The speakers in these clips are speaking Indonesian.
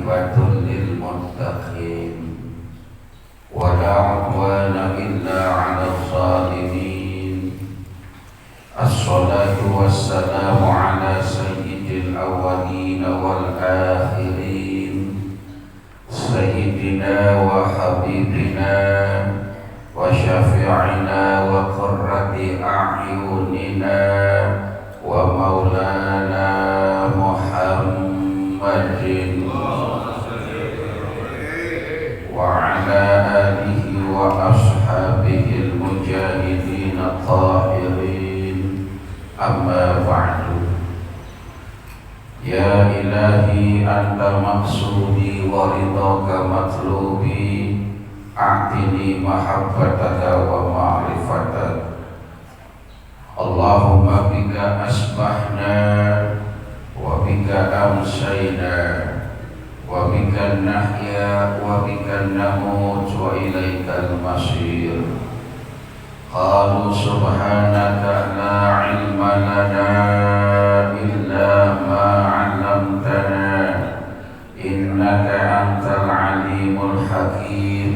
عاقبة للمتقين ولا عدوان إلا على الظالمين. الصلاة والسلام على سيد الأولين والآخرين سيدنا وحبيبنا وشفيعنا وقرة أعيننا ومولانا محمد وعلى آله وأصحابه المجاهدين الطاهرين. أما بعد، يا إلهي أنت مقصودي ورضاك مطلوبي، أعطني محبتك ومعرفتك. اللهم بك أصبحنا وبك أمسينا وبك نحيا وبك نموت وإليك المصير. قالوا سبحانك لا علم لنا إلا ما علمتنا إنك أنت العليم الحكيم.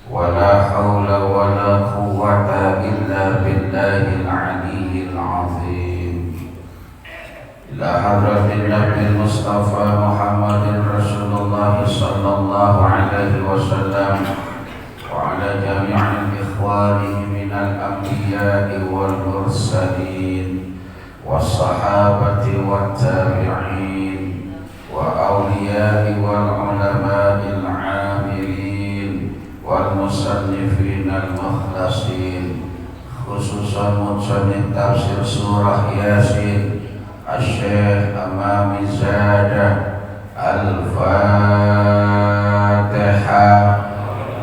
ولا حول ولا قوة إلا بالله العلي العظيم. إلى حضرة النبي المصطفى محمد رسول الله صلى الله عليه وسلم وعلى جميع إخوانه من الأنبياء والمرسلين والصحابة والتابعين وأولياء والعلماء العاملين والمصنفين المخلصين، خصوصا مصنف تفسير سورة ياسين الشيخ أمام الزادة. الفاتحة.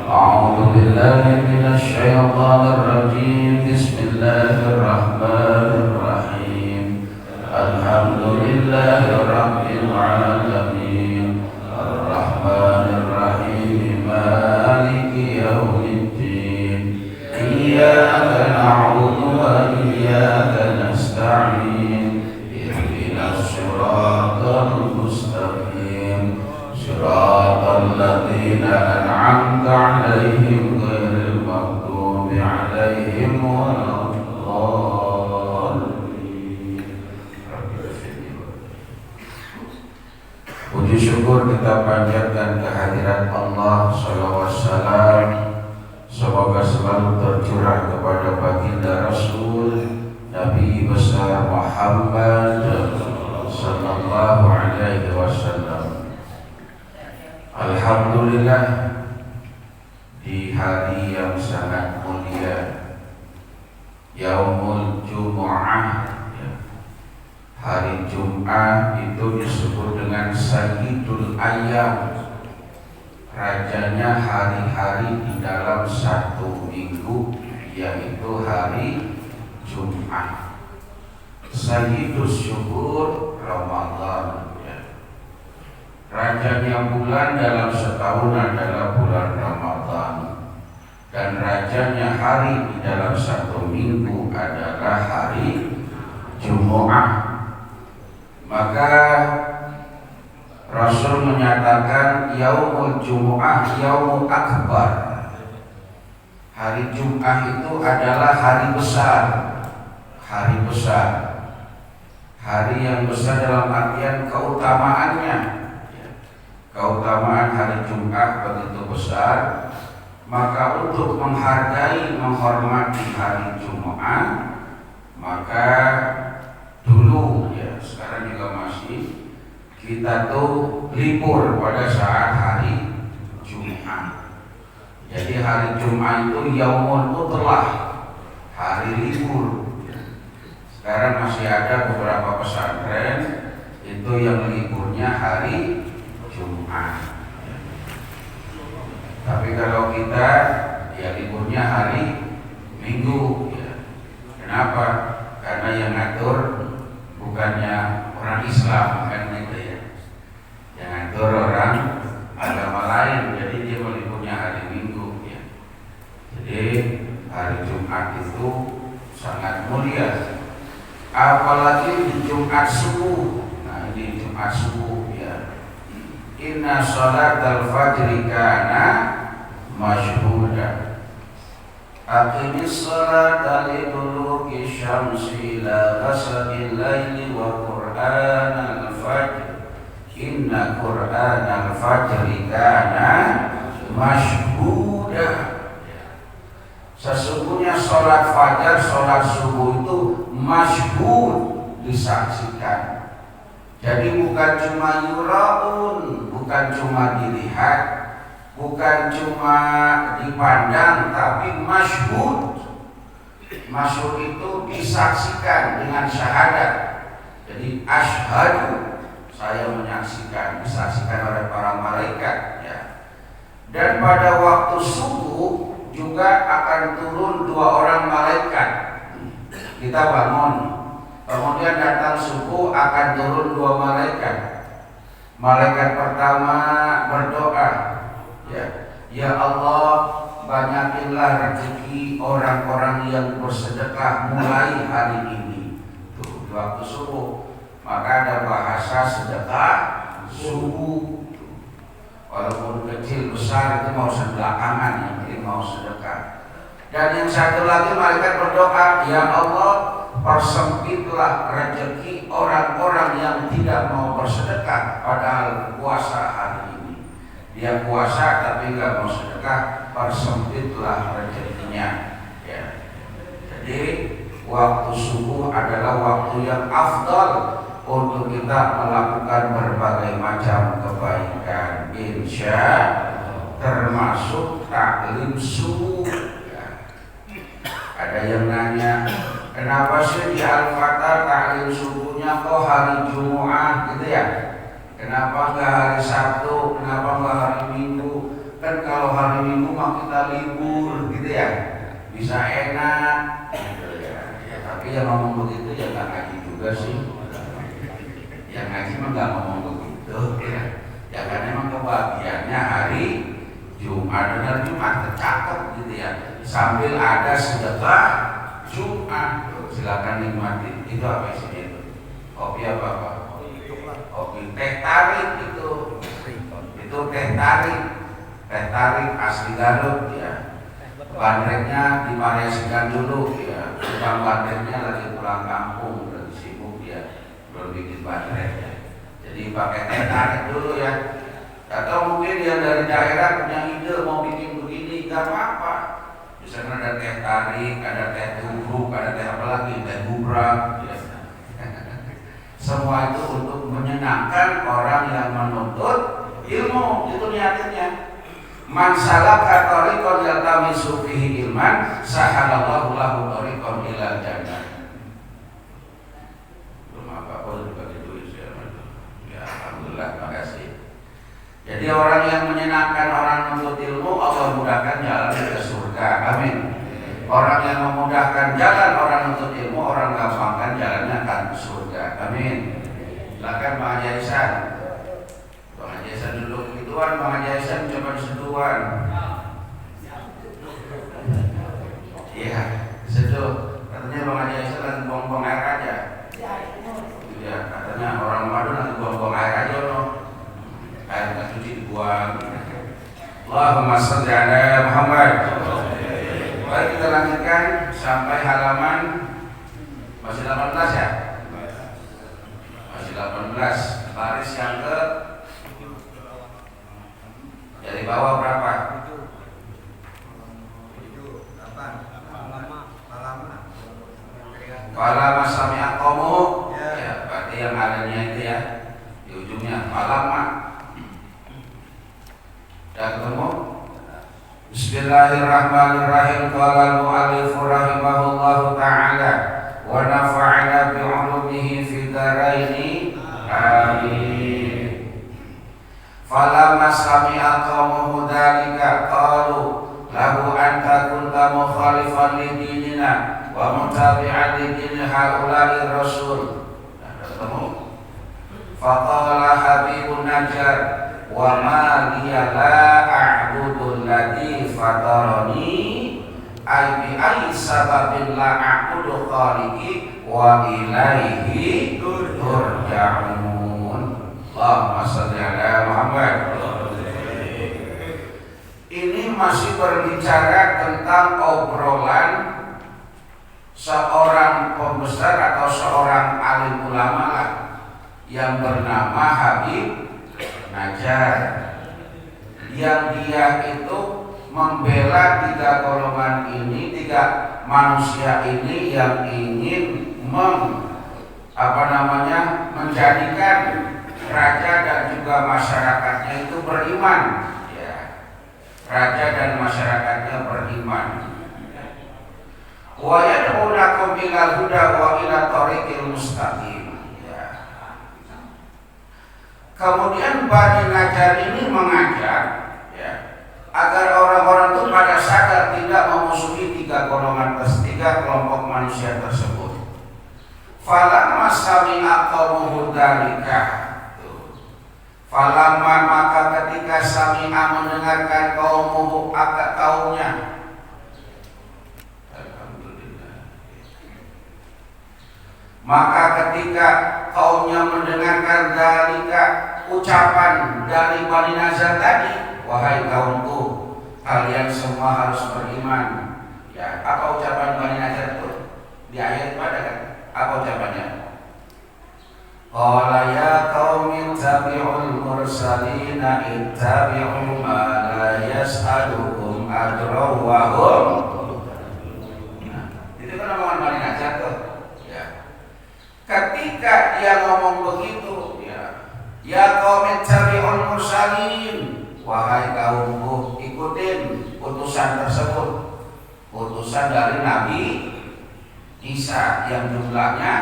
أعوذ بالله من الشيطان الرجيم. بسم الله الرحمن الرحيم. الحمد لله رب العالمين الرحمن الرحيم مالك يوم الدين إياك نعبد وإياك نستعين اهدنا الصراط المستقيم صراط الذين أنعمت عليهم غير المغضوب عليهم ولا الضالين. Puji syukur kita panjatkan kehadirat Allah. Shalawat salam semoga selalu tercurah kepada baginda Rasul Nabi besar Muhammad sallallahu alaihi wasallam. Alhamdulillah, di hari yang sangat mulia, Yaumul Jumu'ah, hari Jumat itu disebut dengan Sayyidul Ayyam, rajanya hari-hari di dalam satu minggu, yaitu hari Jumat. Sayyidus Syukur Ramadan, rajanya bulan dalam setahun adalah bulan Ramadan, dan rajanya hari di dalam satu minggu adalah hari Jumat. Maka Rasul menyatakan Yaumul Jumu'ah Yaumul Akbar. Hari Jumat itu adalah hari besar. Hari besar, hari yang besar dalam artian keutamaannya. Keutamaan hari Jumat begitu besar. Maka untuk menghargai, menghormati hari Jumat, maka dulu, sekarang juga masih, kita tuh libur pada saat hari Jumat. Jadi hari Jumat itu Yaumul Utlah, hari libur. Sekarang masih ada beberapa pesantren itu yang liburnya hari Jumat. Tapi kalau kita liburnya hari Minggu. Kenapa? Karena yang ngatur bukannya orang Islam, kan gitu ya. Yang ngatur orang agama lain, jadi dia meliburnya hari Minggu ya. Jadi hari Jumat itu sangat mulia. Apalagi di Jumat subuh. Nah, di Jumat subuh ya, inna sholatal fajri kana masyhuda. Aqimis sholata liduluki syamsi ila ghasaqil laili wa qur'anal fajr inna qur'anal fajri kana masyhuda. Sesungguhnya sholat fajar, sholat subuh itu masyhud, disaksikan. Jadi bukan cuma yuraun, bukan cuma dilihat, bukan cuma dipandang, tapi masyhud. Masyhud itu disaksikan dengan syahadat. Jadi asyhadu, saya menyaksikan, disaksikan oleh para malaikat ya. Dan pada waktu subuh juga akan turun 2 orang malaikat. Kita bangun, kemudian datang subuh akan turun 2 malaikat. Malaikat pertama berdoa, ya Allah, banyakinlah rezeki orang-orang yang bersedekah mulai hari ini. Tuh, di waktu subuh. Maka ada bahasa sedekah subuh. Walaupun kecil besar itu mau sebelakangan, yang penting mau sedekah. Dan yang satu lagi malaikat berdoa, ya Allah, persempitlah rezeki orang-orang yang tidak mau bersedekah padahal puasa hari ini. Dia puasa tapi nggak mau sedekah, persempitlah rezekinya. Ya. Jadi waktu subuh adalah waktu yang afdal untuk kita melakukan berbagai macam kebaikan, insya termasuk taklim subuh. Ya. Ada yang nanya, kenapa sih di Al-Fatah taklim subuhnya kok hari Jumat gitu ya? Kenapa nggak hari Sabtu? Kenapa nggak hari Minggu? Kan kalau hari Minggu mah kita libur gitu ya, bisa enak. Gitu ya. Tapi yang ngomong begitu ya nggak ngaji juga sih. Yang ngaji mah nggak ngomong begitu ya. Ya kan emang kebahagiaannya hari Jumat, dan Jumat tercatat gitu ya. Sambil ada sedekah Jumat, silakan nikmati. Itu apa isinya itu? Kopi apa? Kopi teh tarik itu teh tarik asli Garut ya. Bandreknya divariasikan dulu ya. Tukang bandreknya lagi pulang kampung, lagi sibuk ya, belum bikin bandrek ya. Jadi pakai teh tarik dulu ya. Atau mungkin yang dari daerah punya ide mau bikin begini, gak apa-apa. Misalnya ada teh tarik, ada teh tubruk, ada teh apa lagi, teh bubrak ya. Semua itu untuk menyenangkan orang yang menuntut ilmu, itu niatnya. Man salaka tariqan yaltamisu fihi ilman, sahalallahu lahu tariqan ilal jannah. Belum apa-apa dibagi duit ya. Alhamdulillah, makasih. Jadi orang yang menyenangkan orang menuntut ilmu, Allah mudahkan jalan ke surga. Amin. Orang yang memudahkan jalan orang menuntut ilmu, orang gampangkan jalannya akan ke surga. Amin. Silakan Bang Haji Aisyah. Bang Haji Aisyah duduk gituan, Bang Haji Aisyah coba diseduhan. Iya, diseduh. Katanya Bang Haji Aisyah lagi buang-buang air aja. Iya, katanya orang Madu lagi buang-buang air aja loh. Air nggak cuci dibuang. Allahumma sholli ala Muhammad. Baik, kita lanjutkan sampai halaman masih 18 ya? Masih 18. Baris yang ke dari bawah berapa? 8. Falama sami'a qawmu ya, berarti yang adanya itu ya di ujungnya falama. Sudah ketemu? Bismillahirrahmanirrahim. Qala al-mu'allif rahimahullahu ta'ala wa nafa'ana bi'ulumihi fi daraini amin. Falamma sami'a qawmuhu dhalika qalu lahu anta kunta mukhalifan li dinina wa mutabi'an li dini haula'i rasul. Ketemu? Faqala Habibun Najjar wa ma liya la a'budu alladhi fatarani ay bi ay sababin la a'budu khaliqi wa ilaihi turja'un. Allahumma sholli ala Muhammad. Ini masih berbicara tentang obrolan seorang pembesar atau seorang alim ulama lah, yang bernama Habib Najjar, yang dia itu membela tiga golongan ini, tiga manusia ini yang ingin menjadikan raja dan juga masyarakatnya itu beriman, ya. Raja dan masyarakatnya beriman. Wa yad'unakum ilal huda wa ila thoriqil mustaqim. Ya. Kemudian Bani Najjar ini mengajak, ya, agar orang-orang itu pada sadar tidak memusuhi tiga kelompok manusia tersebut. Falamma sami'a qaumuhu dzalika, falamma maka ketika sami'a mendengarkan kaumnya, maka ketika kaumnya mendengarkan dzalika, ucapan dari Bani Najjar tadi, wahai kaumku, kalian semua harus beriman. Ya, apa ucapan Bani Najjar itu? Di ayat pada kan? Apa ucapannya? Qala ya qaumi ittabi'ul mursalina ittabi'u ma la yas'alukum ajran wa hum. Nah, itu kan omongan Bani Najjar tuh. Ya. Ketika dia ngomong begitu, ya qaumi ittabi'ul mursalin, wahai kaumku, ikutin utusan tersebut. Utusan dari Nabi Isa yang jumlahnya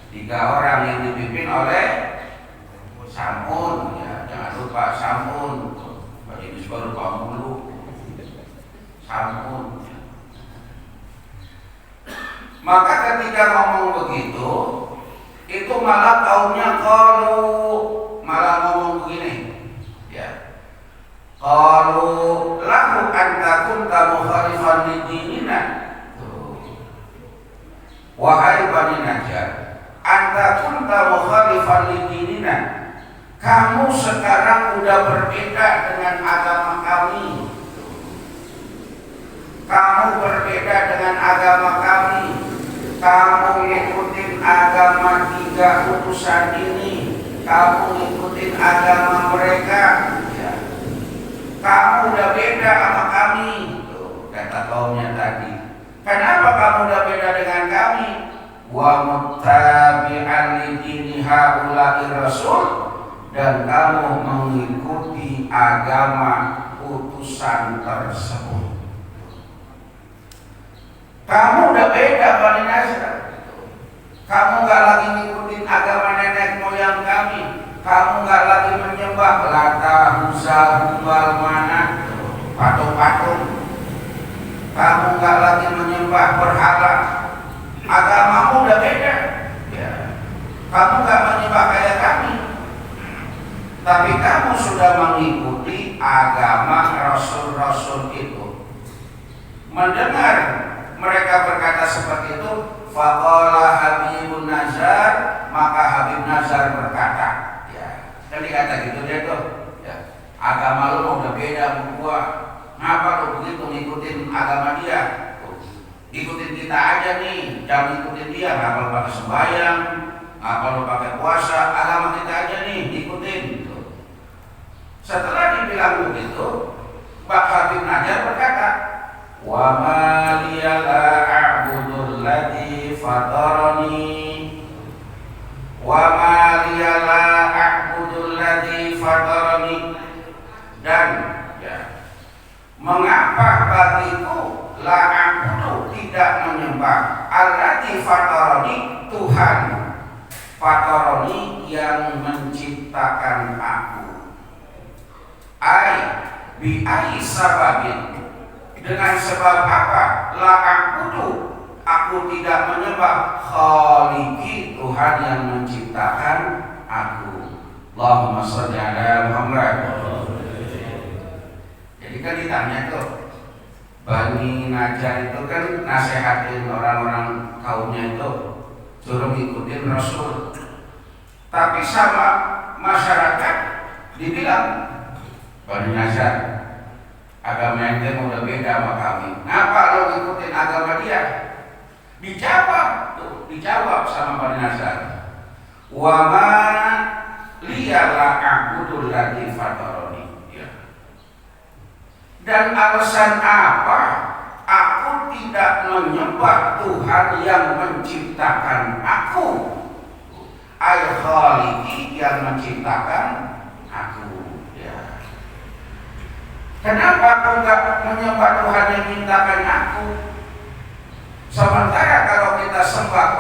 3 orang yang dipimpin oleh Samun, ya, jangan lupa Samun. Bagi ini baru kamu dulu. Samun. Maka ketika ngomong begitu, itu malah kaumnya malah ngomong begini, ya. Qalu lahu anta kunta mukhalifan lidinina. Wahai Bani Najjar, anta kunta mukhalifan lidinina, kamu sekarang udah berbeda dengan agama kami. Kamu berbeda dengan agama kami. Kamu ikutin agama 3 utusan ini. Kamu ikutin agama mereka. Kamu udah beda sama kami. Tuh, kata kaumnya tadi. Kenapa kamu udah beda dengan kami? Wa muttabi'an lidini haula'i rasul, dan kamu mengikuti agama utusan tersebut. Kamu udah beda Bani Najjar. Kamu gak lagi ngikutin agama nenek moyang kami. Kamu gak lagi menyembah Lata, Uzza, Hubal, Manat, patung-patung. Kamu gak lagi menyembah berhala. Agamamu udah beda, ya. Kamu gak menyembah kayak kami, tapi kamu sudah mengikuti agama rasul-rasul itu. Mendengar mereka berkata seperti itu, faqala Habibun Najjar, maka Habib Najjar berkata, ya, kan dikata gitu dia tuh, ya, agama lu udah beda sama gua. Ngapa lu begitu ngikutin agama dia? Ikutin kita aja nih, jangan ikutin dia. Ngapa lu pakai sembahyang, ngapa lu pakai puasa, agama kita aja nih, ikutin. Setelah dibilang begitu, Pak Habib Najjar berkata, wa ma liya la a'budul ladzi fatarani, wa ma liya la a'budul ladzi fatarani, dan mengapa bagiku la a'budu tidak menyembah alladzi fatarani, Tuhan fatarani yang menciptakan aku. Bi ai sababin, dengan sebab apa? La a'budu, aku tidak menyembah khaliqi, Tuhan yang menciptakan aku. Allahumma sholli ala Muhammad. Jadi kan ditanya tuh, Bani Najjar itu kan nasehatin orang-orang kaumnya itu suruh ngikutin Rasul, tapi sama masyarakat dibilang Bani Nazar agama ente udah beda sama kami. Ngapa lo ngikutin agama dia? Dijawab sama Bani Nazar. Wa ma liyala a'budul ladzi fatarani. Dan alasan apa aku tidak menyembah Tuhan yang menciptakan aku? Al-Khaliqi yang menciptakan aku. Ya. Kenapa aku nggak menyembah Tuhan yang menciptakan aku? Sementara kalau kita sembah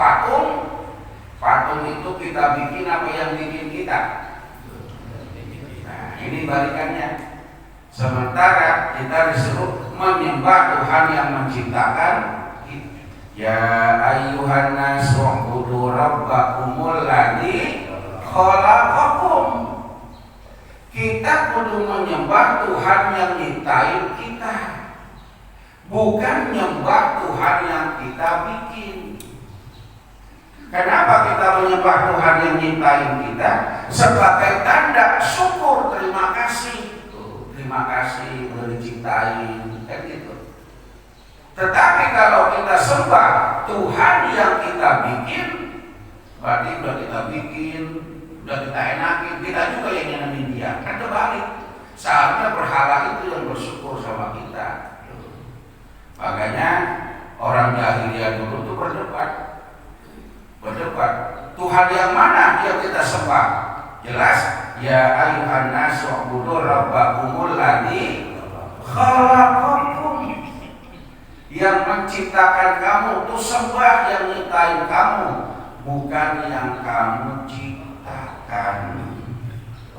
patung itu kita bikin apa yang bikin kita? Nah, ini balikannya. Sementara kita disuruh menyembah Tuhan yang menciptakan kita. Ya ayyuhan nasu ubudu rabbakumul ladzi khalaqakum. Kita kudu menyembah Tuhan yang nyiptain kita, bukan menyembah Tuhan yang kita bikin. Kenapa kita menyembah Tuhan yang nyiptain kita? Sebagai tanda syukur, terima kasih. Terima kasih udah diciptain, kan gitu. Tetapi kalau kita sembah Tuhan yang kita bikin, berarti udah kita bikin, udah kita enakin, kita juga yang nyenamin dia. Kan terbalik. Seharusnya berhala itu yang bersyukur sama kita. Makanya orang jahiliyah dulu tuh berdebat. Tuhan yang mana yang kita sembah? Jelas. Ya ayyuhan nasu ubudu rabbakumul ladzi khalaqakum. Yang menciptakan kamu tuh sembah yang nyiptain kamu, bukan yang kamu ciptakan.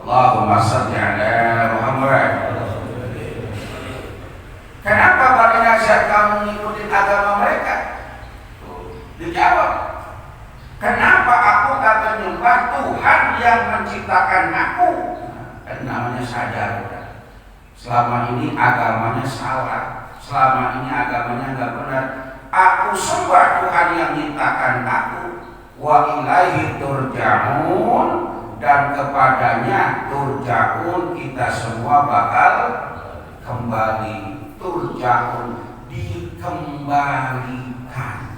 Allahumma shalli ala Muhammad. Kenapa Bani Nazar kamu ngikutin agama mereka? Dijawab. Kenapa aku tak menyembah Tuhan yang menciptakan aku? Kan namanya sadar. Selama ini agamanya salah. Selama ini agamanya enggak benar. Aku sembah Tuhan yang menciptakan aku. Wa ilaihi turja'un, dan kepadanya turja'un, kita semua bakal kembali. Turja'un, dikembalikan.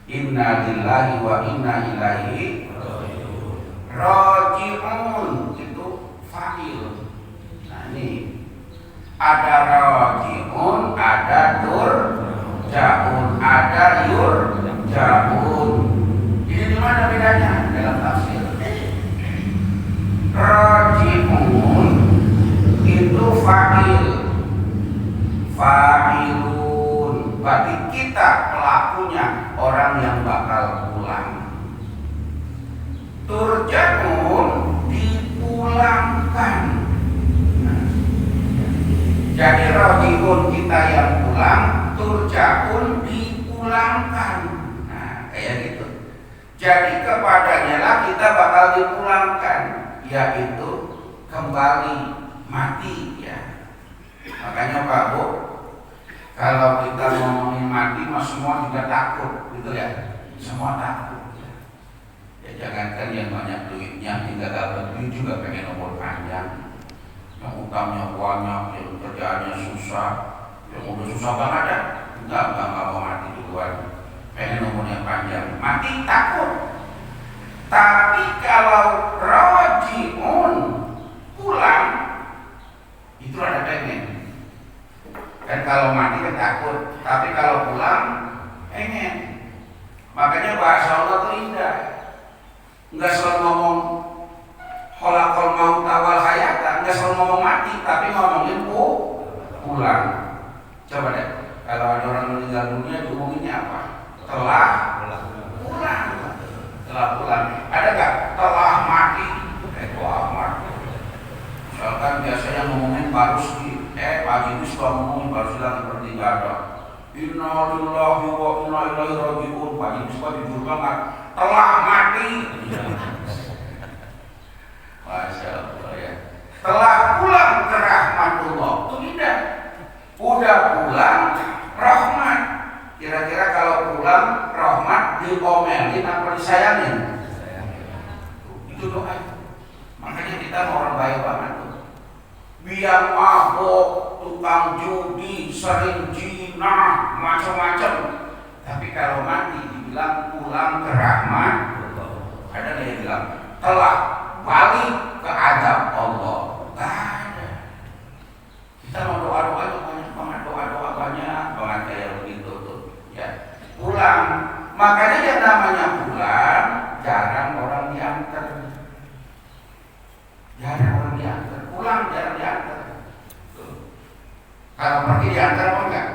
Inna lillahi wa inna ilaihi raji'un, itu fa'il. Nah ini ada raji'un, ada turja'un, ada yurja'un. Ini di mana bedanya dalam tafsir? Raji'un itu fa'il, fa'ilun, berarti kita pelakunya, orang yang bakal pulang. Turja'un, dipulangkan. Jadi raji'un kita yang pulang, turja'un dipulangkan. Nah, kayak gitu. Jadi kepadanya lah kita bakal dipulangkan, yaitu kembali mati ya. Makanya Pak Bu, kalau kita ngomongin mati, mas semua juga takut, gitu ya. Semua takut. Ya jangankan yang banyak duitnya, hingga dapat duit juga pengen umur panjang. Yang utangnya banyak, yang kerjaannya susah, yang udah susah banget ya, enggak mau mati duluan. Pengen umurnya panjang, mati takut. Tapi kalau raji'un, pulang, itu ada pengen. Dan kalau mati kan takut, tapi kalau pulang pengen. Makanya bahasa Allah itu indah. Enggak selalu ngomong khalaqal mauta wal hayata, enggak selalu ngomong mati, tapi ngomongin pulang. Coba deh, kalau ada orang meninggal dunia diomonginnya apa? Telah pulang. Telah pulang. Ada enggak telah mati? Telah mati. Misalkan biasanya ngomongin baru sedih. Pak Haji suka ngomongin baru sedang seperti enggak ada. Inna lillahi wa inna ilaihi raji'un. Pak Haji suka jujur banget. Telah mati. Masya Allah ya. Telah pulang ke rahmatullah. Itu indah. Udah pulang rahmat. Kira-kira kalau pulang rahmat diomelin apa disayangin? Itu doa. kita mau orang baik banget tuh. Biar mabok, tukang judi, sering zina, macam-macam. Tapi kalau mati dibilang pulang ke rahmat, ada nggak yang bilang telah balik ke adab Allah? Gak ada. Kita mau doa-doa banyak banget, doa-doa banyak banget kayak begitu tuh. Ya, pulang. Makanya yang namanya pulang jarang orang diantar. Jarang orang diantar. Pulang jarang diantar. Kalau pergi diantar apa enggak?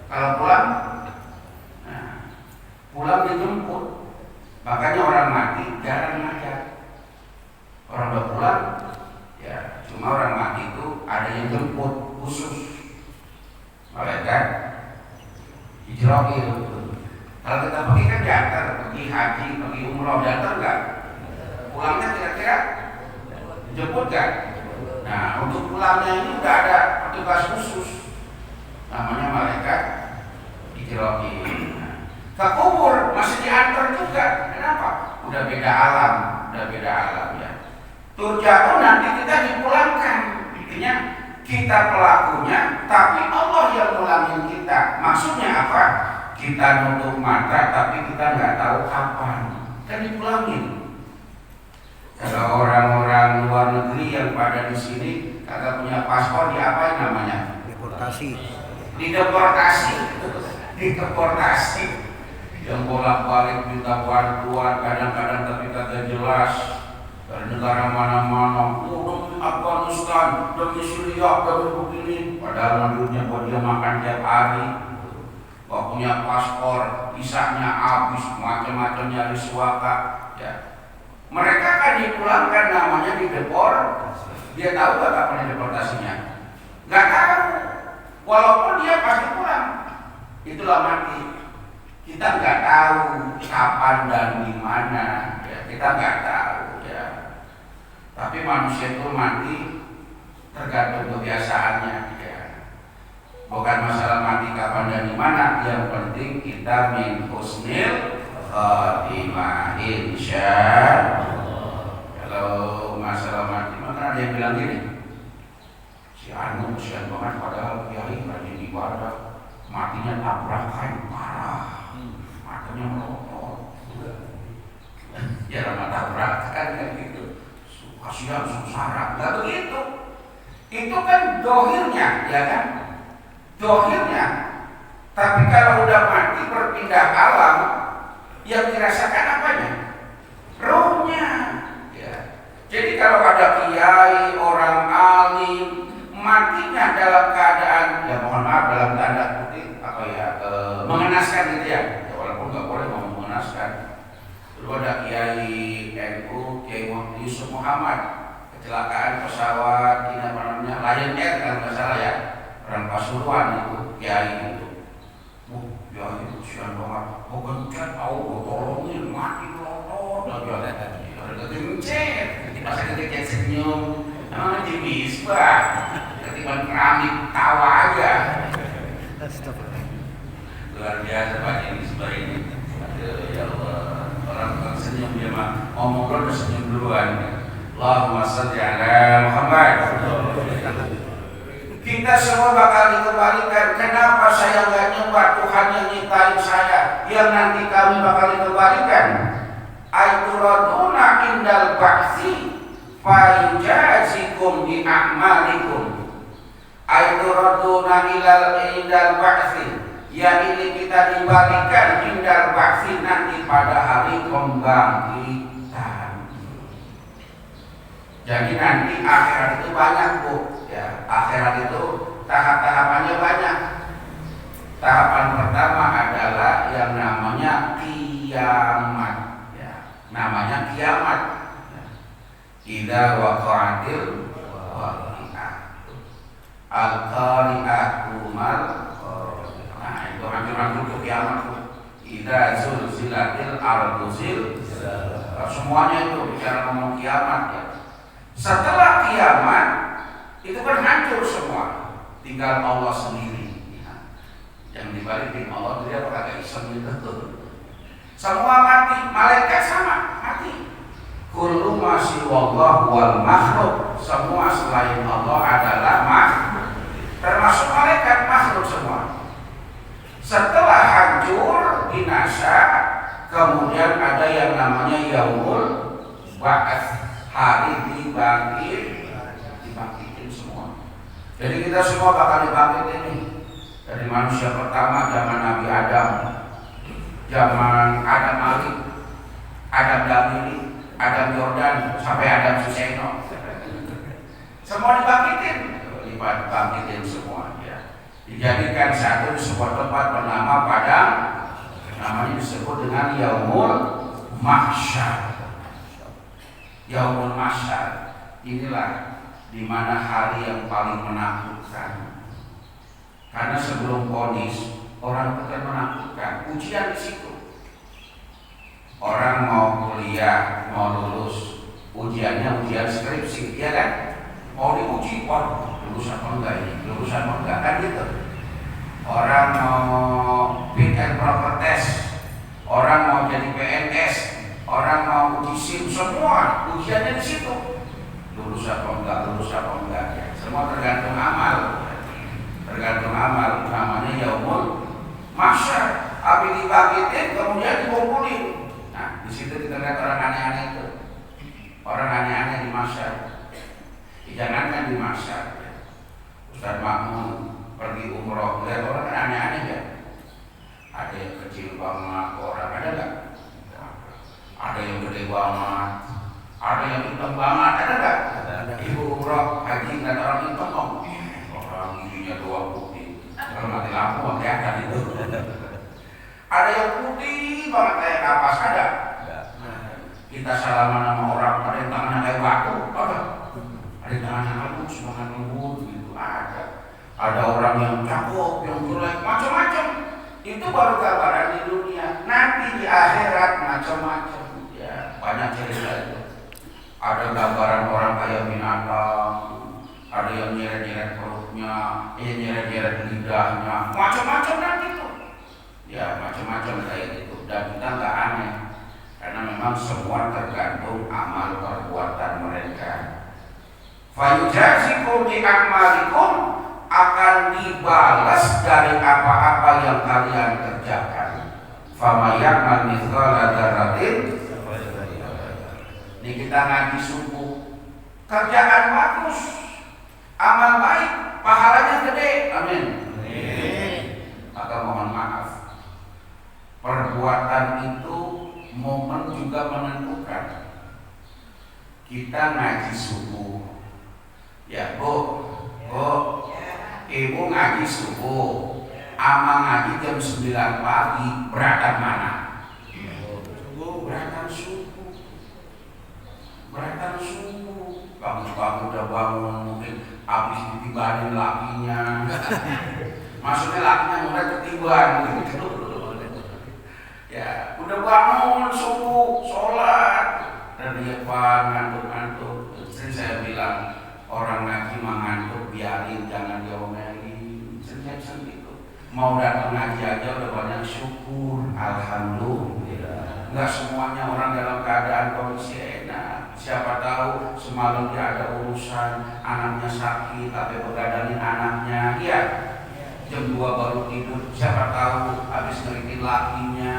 Kalau pulang, nah, pulang dijemput. Makanya orang mati jarang ngajak. Orang udah pulang, ya cuma orang mati itu ada yang jemput khusus. Malaikat Jibril. Kalau kita pergi kan diantar, pergi haji, pergi umroh diantar enggak? Pulangnya kira-kira jemput kan? Nah, untuk pulangnya ini udah ada petugas khusus, namanya malaikat Jibril. Ke kubur masih diantar juga. Kenapa? Udah beda alam, ya. Turja'un nanti kita dipulangkan. Intinya kita pelakunya, tapi Allah yang pulangin kita. Maksudnya apa? Kita nutup mata, tapi kita nggak tahu kapan. Kan dipulangin. Kalau orang-orang luar negeri yang pada di sini kagak punya paspor, diapain namanya? Deportasi. Dideportasi. Yang bolak-balik minta bantuan, kadang-kadang tapi kagak jelas dari negara mana-mana. Demi Afghanistan, demi Syria, demi begini. Padahal menurutnya buat dia makan tiap hari. Gak punya paspor, visanya habis, macam-macam nyari suaka. Ya. Mereka kan dipulangkan, namanya dideport. Dia tahu gak kapan deportasinya? Gak tahu. Walaupun dia pasti pulang, itulah mati. Kita nggak tahu kapan dan di mana. Ya, kita nggak tahu. Ya. Tapi manusia itu mati tergantung kebiasaannya. Ya. Bukan masalah mati kapan dan di mana. Yang penting kita min husnil khotimah, insyaallah. Kalau masalah mati, maka ada yang bilang gini, si Anu kesian banget padahal kiai rajin ibadah, matinya tabrakan parah, matanya melotot, ya ramah tabrakan kan gitu, kasihan sengsara, nggak begitu. Itu kan dohirnya, ya kan, dohirnya. Tapi kalau udah mati berpindah alam, yang dirasakan apanya? Rohnya. Ya. Jadi kalau ada kiai, orang alim, matinya dalam keadaan, ya mohon maaf dalam tanda kutip apa ya, mengenaskan gitu ya. Ya walaupun nggak boleh ngomong mengenaskan. Dulu ada kiai NU, Kiai Yusuf Muhammad, kecelakaan pesawat ini apa namanya, Lion Air kalau nggak salah ya, orang Pasuruan itu, kiai itu. Ya itu kesian banget. Kok gencet tahu, gue tolongin mati lotot aja. Udah gencet, pas ketika senyum, namanya Jimis bah. Ketiban keramik tawa aja. Luar biasa Pak Jimis bah ini. Ya Allah, orang tukang senyum dia mah ngomong dulu udah senyum duluan. Allahumma shalli ala Muhammad. Kita semua bakal dikembalikan. Kenapa saya nggak nyembah Tuhan yang nyiptain saya, yang nanti kami bakal dikembalikan? Aituraduna indal ba'si fayujazikum bi a'malikum. Aituraduna indal ba'si, ya ini kita dibalikan indal ba'si nanti pada hari pembangkitan. Jadi nanti akhirat itu banyak Bu. Ya, akhirat itu tahap-tahapannya banyak. Tahapan pertama adalah yang namanya kiamat. Ya, namanya kiamat. Ya. Idza waqa'atil waqi'ah. Al-qari'atu mal. Nah, itu hancur-hancur ke kiamat. Idza zulzilatil ardu zilzalaha. Semuanya itu bicara ngomong kiamat ya. Setelah kiamat itu kan hancur semua, tinggal Allah sendiri. Ya. Yang dibalikin Allah dia kagak iseng gitu. Semua mati, malaikat sama mati. Kullu ma siwallah wal makhluk, semua selain Allah adalah makhluk, termasuk malaikat makhluk semua. Setelah hancur binasa, kemudian ada yang namanya yaumul ba'ats, hari dibangkitin semua. Jadi kita semua bakal dibangkitin nih. Dari manusia pertama zaman Nabi Adam, zaman Adam Malik, Adam Damiri, Adam Jordan, sampai Adam Suseno, semua dibangkitin semua ya. Dijadikan satu di sebuah tempat bernama Padang, namanya disebut dengan Yaumul Mahsyar. Yaumul Mahsyar inilah di mana hari yang paling menakutkan. Karena sebelum vonis orang itu kan menakutkan, ujian di situ. Orang mau kuliah, mau lulus, ujiannya ujian skripsi, ya kan? Mau diuji, wah lulus apa enggak ini, lulus apa enggak, kan gitu. Orang mau fit and proper test, orang mau jadi PNS, orang mau uji SIM, semua ujiannya di situ. Lulus apa enggak ya. Semua tergantung amal. Namanya yaumul mahsyar. Api dibangkitin, kemudian dikumpulin. Nah, di situ kita lihat orang aneh-aneh itu. Orang aneh-aneh di mahsyar. Jangankan di mahsyar ya. Ustaz Makmun pergi umroh, lihat orang kan aneh-aneh ya. Ada yang kecil banget, orang ada enggak? Ada yang gede banget, ada yang hitam banget, ada enggak? Ibu umroh haji nggak ada orang hitam kok. Orang giginya doang putih, kalau mati lampu kelihatan itu. Ada yang putih banget kayak kapas, ada. Kita salaman sama orang, ada yang tangannya kayak batu, ada. Ada yang tangannya halus, tangan lembut gitu, ada. Ada orang yang cakep, yang jelek, macam-macam. Itu baru gambaran di dunia. Nanti di akhirat macam-macam. Ya, banyak cerita itu. Ada gambaran orang kayak binatang, ada yang nyeret-nyeret perutnya, nyeret-nyeret lidahnya, macam-macam nanti itu. Ya, macam-macam kayak gitu. Dan kita nggak aneh, karena memang semua tergantung amal perbuatan mereka. Fayujazikum bi a'malikum, akan dibalas dari apa-apa yang kalian kerjakan. Fama ya'mal mithqala dzarratin. Ini kita ngaji subuh, kerjaan bagus, amal baik, pahalanya gede, amin. Maka mohon maaf, perbuatan itu momen juga menentukan. Kita ngaji subuh, ya bu, ibu ngaji subuh, ama ngaji jam 9 pagi, berangkat mana? Berangkat subuh. Bangun udah bangun, mungkin habis ditibanin lakinya. Maksudnya lakinya mulai ketiban gitu. Ya, udah bangun subuh, sholat, dan dia ngantuk-ngantuk. Istri saya bilang, orang ngaji mah ngantuk biarin, jangan diomelin. Senjata gitu. Mau datang ngaji aja udah banyak syukur, alhamdulillah. Enggak semuanya orang dalam keadaan kondisi enak. Siapa tahu semalam dia ada urusan, anaknya sakit, tapi begadangin anaknya. Iya, jam 2 baru tidur. Siapa tahu habis ngeritin lakinya,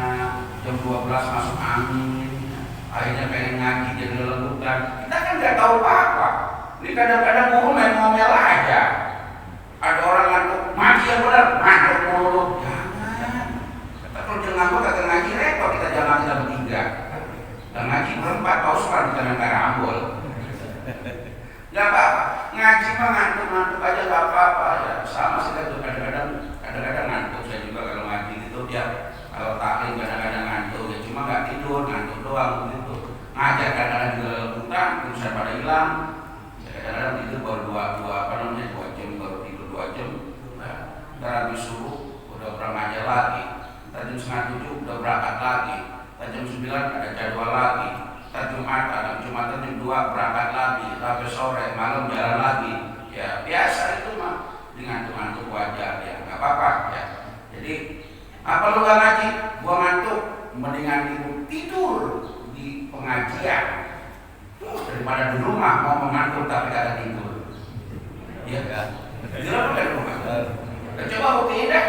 jam 12 masuk angin, akhirnya pengen ngaji jadi lelutan. Kita kan nggak tahu apa-apa. Ini kadang-kadang guru main ngomel aja. Ada orang ngantuk, ngaji yang benar, ngantuk mulu. Jangan. Kalau dia ngantuk kagak ngaji repot, kita jangan kita bertiga. Dan ngaji berempat, Pak Usman kita main karambol. Gak apa-apa, ngaji mah ngantuk aja gak apa-apa ya. Sama sih kan kadang-kadang ngantuk. Saya juga kalau ngaji gitu ya, kalau taklim kadang-kadang ngantuk ya, cuma gak tidur, ngantuk doang gitu. Ngajar kadang-kadang juga lebutan, urusan pada hilang. Ya, kadang-kadang tidur baru 2 jam, baru tidur 2 jam. Nah, ntar habis subuh udah pernah ngajar lagi. Ntar jam 6:30 udah berangkat lagi. Jam 9 ada jadwal lagi. Jumatan jam 2 berangkat lagi. Sampai sore, malam jalan lagi. Ya biasa itu mah, ngantuk-ngantuk wajar ya, nggak apa-apa ya. Jadi apa lu gak ngaji? Gua ngantuk, mendingan tidur di pengajian. daripada di rumah mau mengantuk tapi kagak tidur. Iya kan? Tidur apa di rumah? Coba buktiin deh.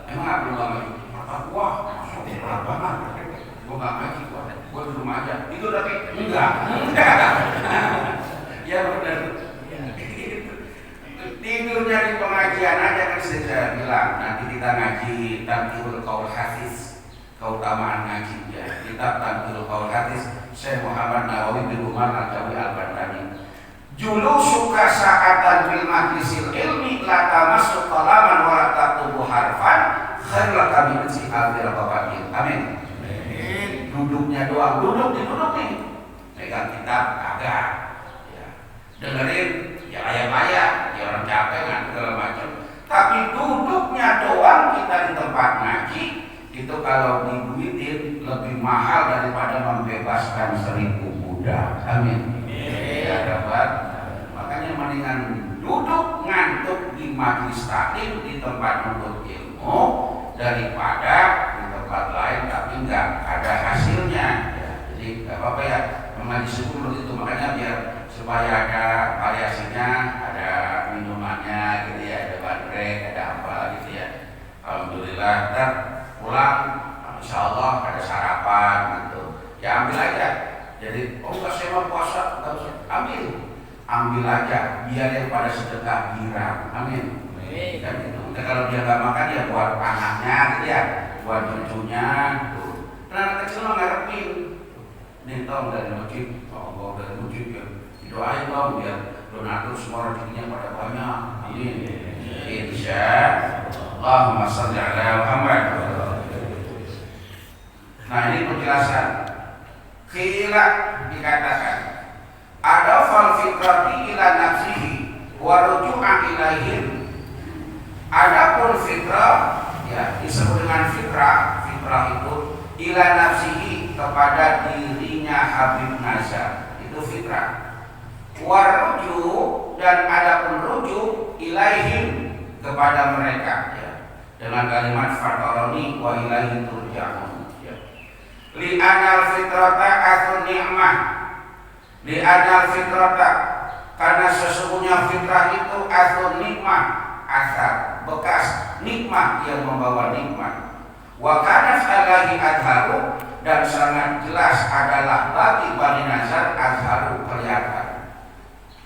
Emang apa lu ngaji? Apa gua? Apa mah? Gua nggak ngaji gua di rumah aja. Tidur tapi enggak. Ya benar. Tidurnya di pengajian aja kan saya bilang. Nanti kita ngaji Tamthilul Qaul Hafiz, keutamaan ngaji ya. Kitab Tamthilul Qaul Hafiz Syekh Muhammad Nawawi bin Umar Al-Jawi Al-Bandani. Julusuka sa'atan fil majlisil ilmi la tamassu qalaman wa la taktubu harfan khairul laka min al bawakin. Amin. Duduknya doang, duduk nih. Pegang kitab kagak. Ya. Dengerin ya ayat-ayat, ya orang capek kan segala macam. Tapi duduknya doang kita di tempat ngaji itu kalau diduitin lebih mahal daripada membebaskan 1000 budak. Amin. Ya dapat. Makanya mendingan duduk ngantuk di majelis taklim di tempat menuntut ilmu daripada di tempat lain tapi enggak ada hasilnya. Ya, jadi enggak apa-apa ya mengaji subuh menurut itu, makanya biar supaya ada variasinya, ada minumannya gitu ya, ada bandrek, ada apa gitu ya. Alhamdulillah ntar pulang insya Allah ada sarapan gitu ya, ambil aja. Jadi enggak saya mau puasa, enggak usah ambil aja biar yang pada sedekah girang. Amin. Dan itu kalau dia nggak makan ya buat anaknya gitu ya, buat cucunya tuh. Anak kecil mah ngarepin nih tong dari masjid, oh dari masjid ya didoain dong biar donatur semua rezekinya pada banyak. Amin. Insya Allahumma sholli ala Muhammad. Nah ini penjelasan. Qila dikatakan ada fal fitrati ila nafsihi wa ruju'an ilaihim. Adapun fitrah ya disebut dengan fitrah itu ila nafsihi kepada dirinya Habib Nazar, itu fitrah. Wa ruju' dan adapun rujuk ilaihim kepada mereka ya, dengan kalimat fataroni wa ilaihi turja'un. Li anal fitrata atun ni'mah, li anal fitrata karena sesungguhnya fitrah itu atun nikmah, asar bekas nikmah yang membawa nikmat. Wa kana alaihi adharu dan sangat jelas adalah bagi Bani Nazar azharu kelihatan.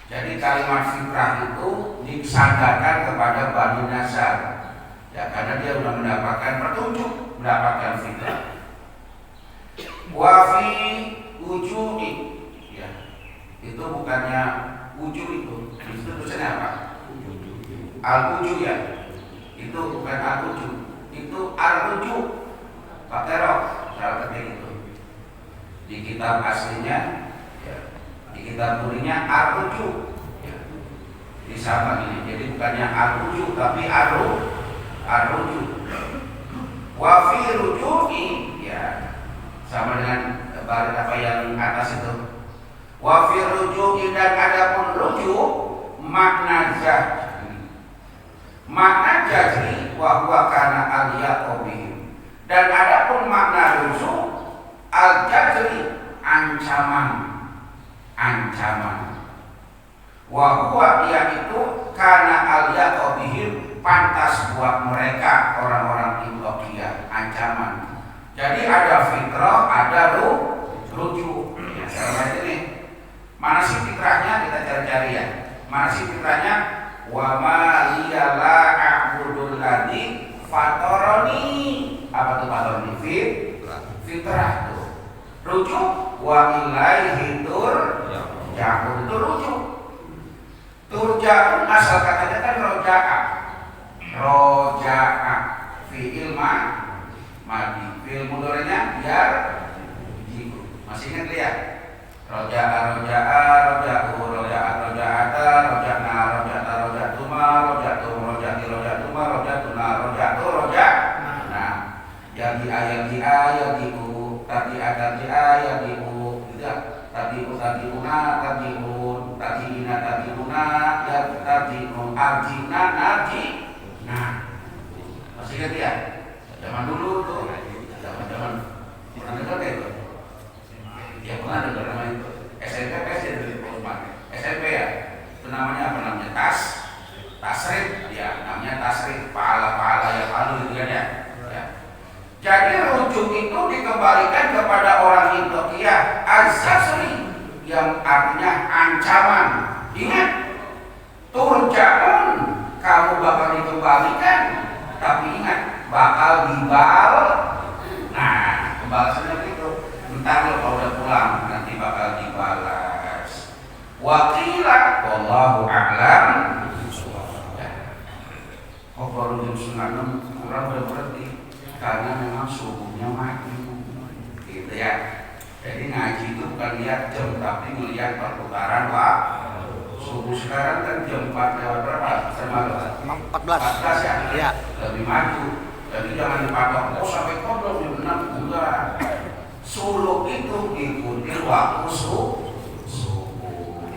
Jadi kalimat fitrah itu disandarkan kepada Bani Nazar ya, karena dia sudah mendapatkan petunjuk, mendapatkan fitrah. Wa fi wujudi ya, itu bukannya wujud itu tulisannya apa? Al-wujud ya, itu bukan al-wujud, itu al-wujud pakai roh cara ketik itu di kitab aslinya ya, di kitab nulinya al-wujud ya, di sama ini, jadi bukannya al-wujud tapi al-wujud. Wa fi wujudi ya sama dengan baris apa yang atas itu. Wa fi ruju'i dan adapun rujuk makna jazri wa huwa kana al-yaqobihim, dan adapun makna rujuk al-jazri ancaman wa huwa yaitu kana al-yaqobihim pantas buat mereka orang-orang Ibadiyah, ancaman. Jadi ada fitrah, ada rujuk. Ya, sekarang ini mana sih fitrahnya, kita cari-cari ya. Mana sih fitrahnya? Wa ma liya la a'budul ladzi fatarani. Apa tuh fatarani? Fitrah tuh. Rujuk wa ilaihi turja'un, itu rujuk. Turja'un asal katanya kan roja'a fi'il madi. Fil mudhari'nya biar jiku. Masih ingat lihat? Roja'a, roja'u, roja'ata, roja'na, roja'ta, roja'tuma, roja'tum, roja'ti, roja'tuma, roja'tuna, roja'tu, roja'na. Yadi'a, yadi'u, tadi'a, yadi'u, tadi'una, tadi'un, tadi'ina, tadi'una, tadi'un, arji'na, narji'na. Masih ingat ya? Zaman dulu tuh, zaman pernah dengar kayak itu? Ya pernah dengar nama itu. SMK dikembalikan kepada orang Indonesia az-zasri yang artinya ancaman. Ingat, turja'un, kamu bakal dikembalikan, tapi ingat bakal dibal. Nah, pembalasannya itu entar lo kalau udah pulang nanti bakal dibalas. Wakila wallahu a'lam. Oh, baru jam 9 orang udah berhenti karena memang subuhnya maju, gitu ya. Jadi ngaji itu bukan lihat jam tapi melihat perputaran waktu. Subuh sekarang kan jam 4 lewat berapa? Sama 14 ya? Iya. Lebih maju. Jadi jangan dipatok, oh sampai kodok jam 6, enggak. Suluk itu ikuti waktu subuh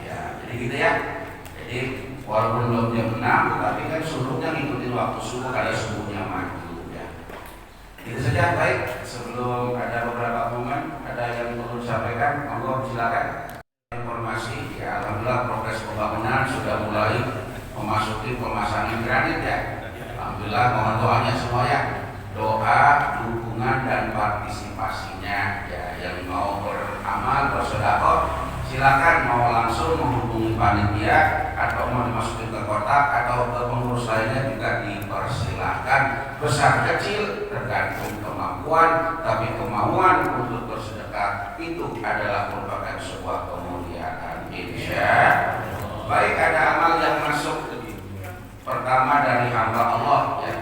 ya. Jadi gitu ya. Jadi walaupun belum jam 6 tapi kan suluknya ngikutin waktu subuh karena subuhnya maju ya. Itu saja. Baik, sebelum ada beberapa momen ada yang perlu disampaikan, monggo silakan. Informasi ya, alhamdulillah progres pembangunan sudah mulai memasuki pemasangan granit ya. Alhamdulillah, mohon doanya semua ya. Doa, dukungan dan partisipasinya ya. Yang mau beramal, bersedekah silakan, mau langsung menghubungi panitia atau mau dimasukin ke kotak atau ke pengurus lainnya juga dipersilahkan. Besar kecil tergantung kemampuan, tapi kemauan untuk bersedekah itu adalah merupakan sebuah kemuliaan. Insya baik, ada amal yang masuk. Pertama dari hamba Allah ya.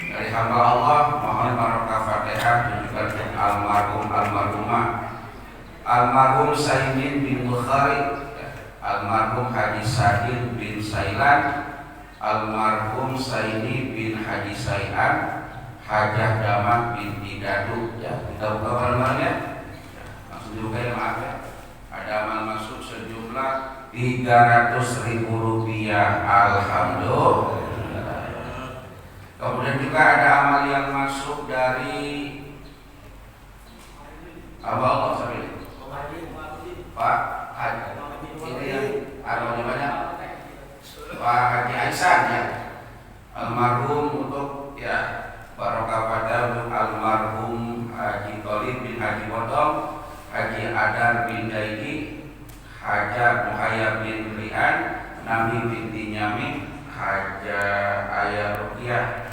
Dari hamba Allah mohon barokah Fatihah tunjukkan almarhumah almarhum Saimin bin Bukhari, almarhum Haji Sadin bin Sailan, almarhum Saini bin Haji Saian, Hajah Damat bin Dadu ya. Kita buka barang-barangnya langsung juga ya, maaf ya. Ada amal masuk sejumlah 300.000 rupiah, alhamdulillah. Kemudian juga ada amal yang masuk dari Allah sampai Pak Haji, ini yang ada banyak Pak Haji Aisyah ya, almarhum untuk ya barokah pada almarhum Haji Tolib bin Haji Bodong, Haji Adar bin Daidi, Haja Muhayya bin Rian, Nami binti Nyami, Haja Ayah Ruqyah,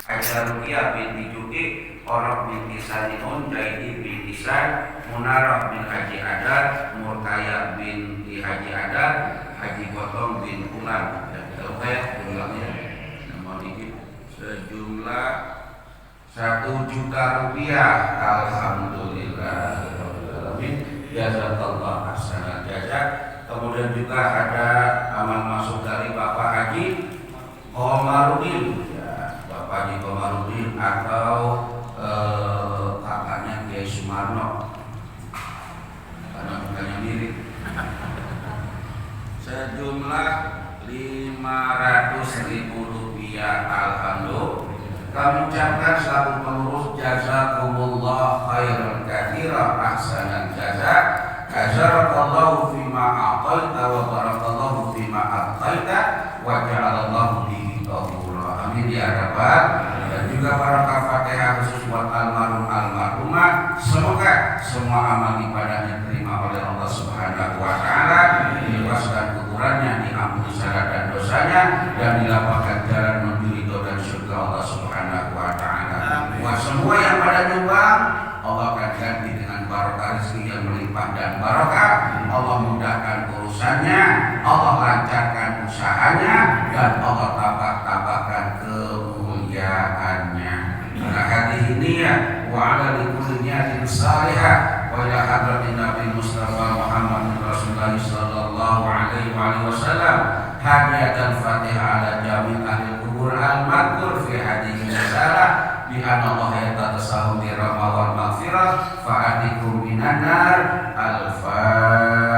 Haja Ruqyah binti Juki, Orok binti Saniun, Jaidi binti San, Munarah bin Haji Adar, Murtaya binti Haji Adar, Haji Gotong bin Ulan. Ya, kita buka ya jumlahnya. Nomor ini sejumlah 1 juta rupiah. Alhamdulillah. Jazakallah hasanah jazak. Kemudian juga ada amal masuk dari Bapak Haji Komarudin ya, Bapak Haji Komarudin atau kakaknya Kiai Sumarno karena bukannya mirip. Sejumlah 500.000 rupiah. Alhamdulillah. Kami ucapkan selaku pengurus jazakumullah khairan katsiran ahsanan jazak. Jazarakallahu fima a'taita wa barakallahu fima a'taita wa ja'alallahu bihi ghafura. Amin ya rabbal. Dan juga barakah Fatihah khusus buat almarhumah. Semoga semua amal ibadahnya diterima oleh Allah Subhanahu wa taala, diluaskan kuburannya, diampuni salah dan dosanya, dan dilapangkan jalan menuju ridho dan surga Allah Subhanahu wa taala. Buat semua yang pada nyumbang, Allah akan ganti dengan barokah rezeki yang melimpah dan barokah. Allah mudahkan urusannya, Allah lancarkan usahanya, dan Allah tambahkan kemuliaannya. Karena hati ini ya, wa ala likulli niyatin salihah wa ila hadratin Nabi Mustafa Muhammad Rasulullah sallallahu alaihi wasallam hadiyatan Fatihah ala jami' ahli kubur al-madkur fi hadis risalah bi anna Allah yatasahu bi rahmah wal maghfirah fa'atikum minan nar. Al-Fatihah.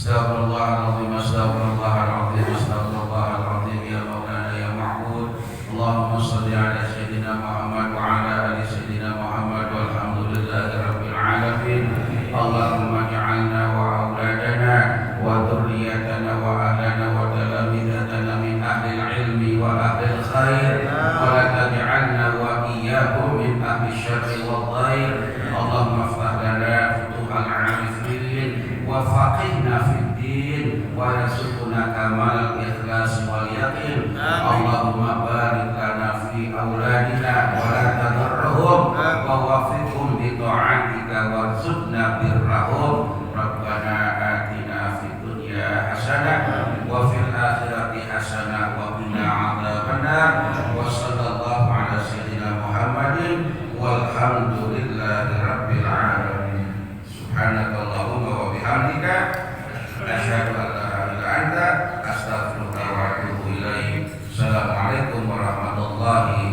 Astagfirullahaladzim, astagfirullahaladzim. bisyarri wal dhair. Allahumma iftah lana futuhal arifin wa faqihna fid din wa yarzuqna kamal ikhlas wal yaqin. Allahumma barik lana fi auladina wa la tadarrahum wa waffiqhum bi ta'atika warzuqna birrahum. Rabbana atina fid dunya hasanah wa fil akhirati hasanah wa qina adzabannar. Wa sallallahu ala sayyidina Muhammadin walhamdulillahi rabbil alamin. Subhanakallahumma wa bihamdika asyhadu an la ilaha illa anta astaghfiruka wa atubu ilaik. Assalamualaikum warahmatullahi